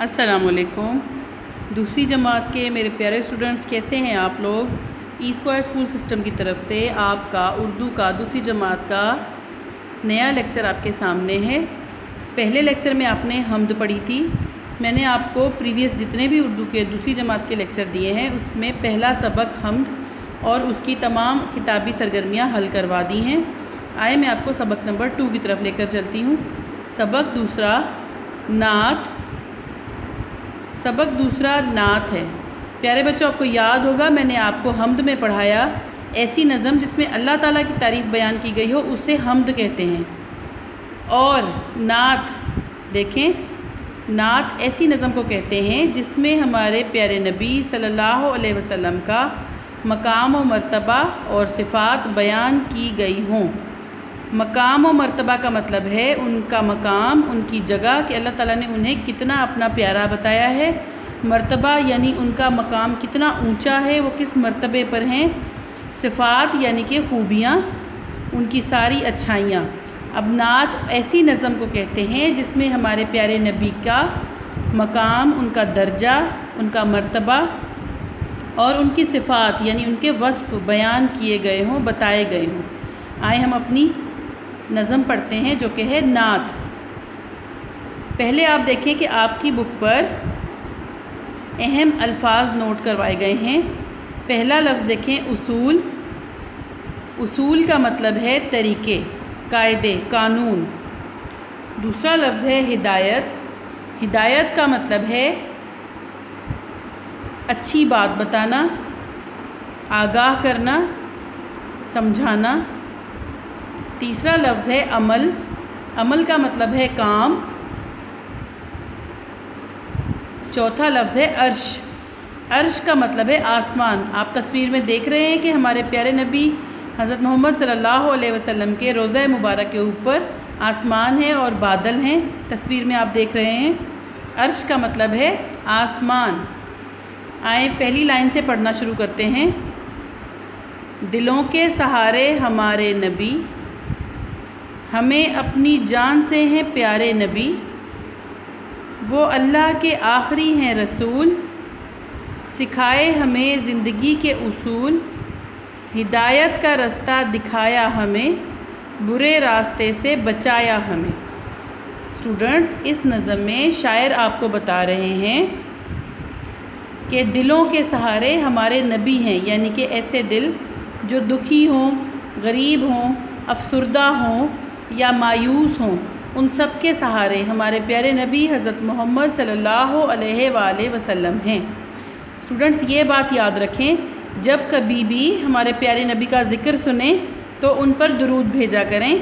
السلام علیکم۔ دوسری جماعت کے میرے پیارے اسٹوڈنٹس، کیسے ہیں آپ لوگ؟ ای اسکوائر اسکول سسٹم کی طرف سے آپ کا اردو کا دوسری جماعت کا نیا لیکچر آپ کے سامنے ہے۔ پہلے لیکچر میں آپ نے حمد پڑھی تھی۔ میں نے آپ کو پریویس جتنے بھی اردو کے دوسری جماعت کے لیکچر دیے ہیں اس میں پہلا سبق حمد اور اس کی تمام کتابی سرگرمیاں حل کروا دی ہیں۔ آئے میں آپ کو سبق نمبر 2 کی طرف لے کر چلتی ہوں۔ سبق دوسرا نعت ہے۔ پیارے بچوں، آپ کو یاد ہوگا میں نے آپ کو حمد میں پڑھایا، ایسی نظم جس میں اللہ تعالیٰ کی تعریف بیان کی گئی ہو اسے حمد کہتے ہیں۔ اور نعت، دیکھیں، نعت ایسی نظم کو کہتے ہیں جس میں ہمارے پیارے نبی صلی اللہ علیہ وسلم کا مقام و مرتبہ اور صفات بیان کی گئی ہوں۔ مقام و مرتبہ کا مطلب ہے ان کا مقام، ان کی جگہ، کہ اللہ تعالیٰ نے انہیں کتنا اپنا پیارا بتایا ہے۔ مرتبہ یعنی ان کا مقام کتنا اونچا ہے، وہ کس مرتبے پر ہیں۔ صفات یعنی کہ خوبیاں، ان کی ساری اچھائیاں۔ اب نعت ایسی نظم کو کہتے ہیں جس میں ہمارے پیارے نبی کا مقام، ان کا درجہ، ان کا مرتبہ اور ان کی صفات یعنی ان کے وصف بیان کیے گئے ہوں، بتائے گئے ہوں۔ آئے ہم اپنی نظم پڑھتے ہیں جو کہ ہے نعت۔ پہلے آپ دیکھیں کہ آپ کی بک پر اہم الفاظ نوٹ کروائے گئے ہیں۔ پہلا لفظ دیکھیں، اصول۔ اصول کا مطلب ہے طریقے، قاعدے، قانون۔ دوسرا لفظ ہے ہدایت۔ ہدایت کا مطلب ہے اچھی بات بتانا، آگاہ کرنا، سمجھانا۔ تیسرا لفظ ہے عمل۔ عمل کا مطلب ہے کام۔ چوتھا لفظ ہے عرش۔ عرش کا مطلب ہے آسمان۔ آپ تصویر میں دیکھ رہے ہیں کہ ہمارے پیارے نبی حضرت محمد صلی اللہ علیہ وسلم کے روضہ مبارک کے اوپر آسمان ہے اور بادل ہیں، تصویر میں آپ دیکھ رہے ہیں۔ عرش کا مطلب ہے آسمان۔ آئیں پہلی لائن سے پڑھنا شروع کرتے ہیں۔ دلوں کے سہارے ہمارے نبی، ہمیں اپنی جان سے ہیں پیارے نبی، وہ اللہ کے آخری ہیں رسول، سکھائے ہمیں زندگی کے اصول، ہدایت کا رستہ دکھایا ہمیں، برے راستے سے بچایا ہمیں۔ اسٹوڈنٹس، اس نظم میں شاعر آپ کو بتا رہے ہیں کہ دلوں کے سہارے ہمارے نبی ہیں، یعنی کہ ایسے دل جو دکھی ہوں، غریب ہوں، افسردہ ہوں یا مایوس ہوں، ان سب کے سہارے ہمارے پیارے نبی حضرت محمد صلی اللہ علیہ وآلہ وسلم ہیں۔ اسٹوڈنٹس، یہ بات یاد رکھیں، جب کبھی بھی ہمارے پیارے نبی کا ذکر سنیں تو ان پر درود بھیجا کریں۔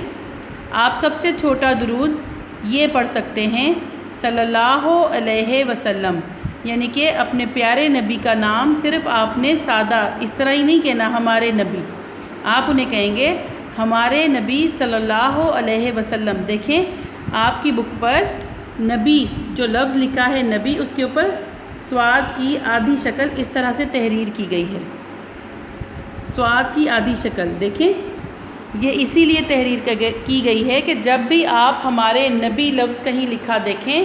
آپ سب سے چھوٹا درود یہ پڑھ سکتے ہیں، صلی اللہ علیہ وسلم، یعنی کہ اپنے پیارے نبی کا نام صرف آپ نے سادہ اس طرح ہی نہیں کہنا ہمارے نبی، آپ انہیں کہیں گے ہمارے نبی صلی اللہ علیہ وسلم۔ دیکھیں آپ کی بک پر نبی جو لفظ لکھا ہے نبی، اس کے اوپر صاد کی آدھی شکل اس طرح سے تحریر کی گئی ہے، صاد کی آدھی شکل۔ دیکھیں یہ اسی لیے تحریر کی گئی ہے کہ جب بھی آپ ہمارے نبی لفظ کہیں لکھا دیکھیں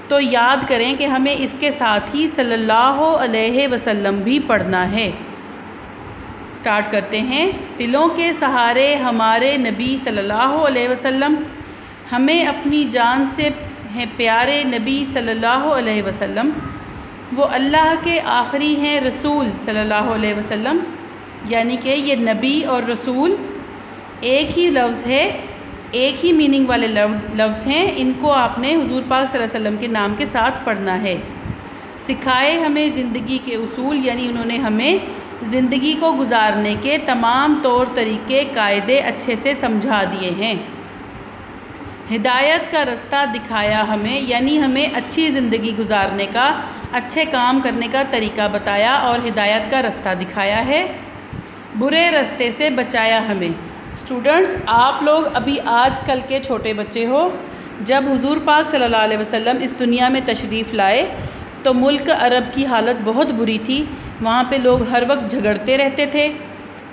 تو یاد کریں کہ ہمیں اس کے ساتھ ہی صلی اللہ علیہ وسلم بھی پڑھنا ہے۔ سٹارٹ کرتے ہیں۔ دلوں کے سہارے ہمارے نبی صلی اللہ علیہ وسلم، ہمیں اپنی جان سے ہیں پیارے نبی صلی اللہ علیہ وسلم، وہ اللہ کے آخری ہیں رسول صلی اللہ علیہ وسلم، یعنی کہ یہ نبی اور رسول ایک ہی لفظ ہے، ایک ہی میننگ والے لفظ ہیں، ان کو آپ نے حضور پاک صلی اللہ علیہ وسلم کے نام کے ساتھ پڑھنا ہے۔ سکھائے ہمیں زندگی کے اصول، یعنی انہوں نے ہمیں زندگی کو گزارنے کے تمام طور طریقے، قاعدے اچھے سے سمجھا دیے ہیں۔ ہدایت کا رستہ دکھایا ہمیں، یعنی ہمیں اچھی زندگی گزارنے کا، اچھے کام کرنے کا طریقہ بتایا اور ہدایت کا رستہ دکھایا ہے۔ برے راستے سے بچایا ہمیں۔ اسٹوڈنٹس، آپ لوگ ابھی آج کل کے چھوٹے بچے ہو، جب حضور پاک صلی اللہ علیہ وسلم اس دنیا میں تشریف لائے تو ملک عرب کی حالت بہت بری تھی، وہاں پہ لوگ ہر وقت جھگڑتے رہتے تھے،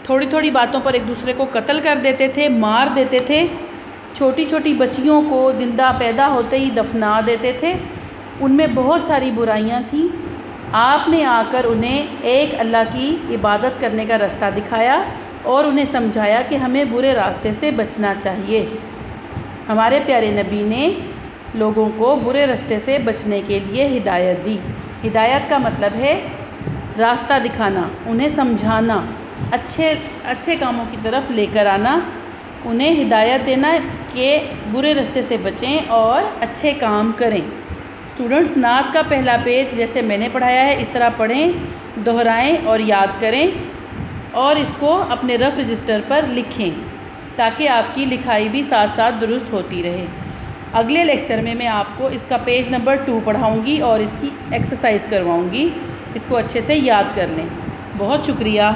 تھوڑی تھوڑی باتوں پر ایک دوسرے کو قتل کر دیتے تھے، مار دیتے تھے، چھوٹی چھوٹی بچیوں کو زندہ پیدا ہوتے ہی دفنا دیتے تھے۔ ان میں بہت ساری برائیاں تھیں۔ آپ نے آ کر انہیں ایک اللہ کی عبادت کرنے کا راستہ دکھایا اور انہیں سمجھایا کہ ہمیں برے راستے سے بچنا چاہیے۔ ہمارے پیارے نبی نے لوگوں کو برے راستے سے بچنے کے لیے ہدایت دی۔ ہدایت کا مطلب ہے راستہ دکھانا، انہیں سمجھانا، اچھے کاموں کی طرف لے کر آنا، انہیں ہدایت دینا کہ برے راستے سے بچیں اور اچھے کام کریں۔ اسٹوڈنٹس، نعت کا پہلا پیج جیسے میں نے پڑھایا ہے اس طرح پڑھیں، دہرائیں اور یاد کریں، اور اس کو اپنے رف رجسٹر پر لکھیں تاکہ آپ کی لکھائی بھی ساتھ ساتھ درست ہوتی رہے۔ اگلے لیکچر میں آپ کو اس کا پیج نمبر 2 پڑھاؤں گی اور اس کی ایکسرسائز کرواؤں گی، اس کو اچھے سے یاد کر لیں۔ بہت شکریہ۔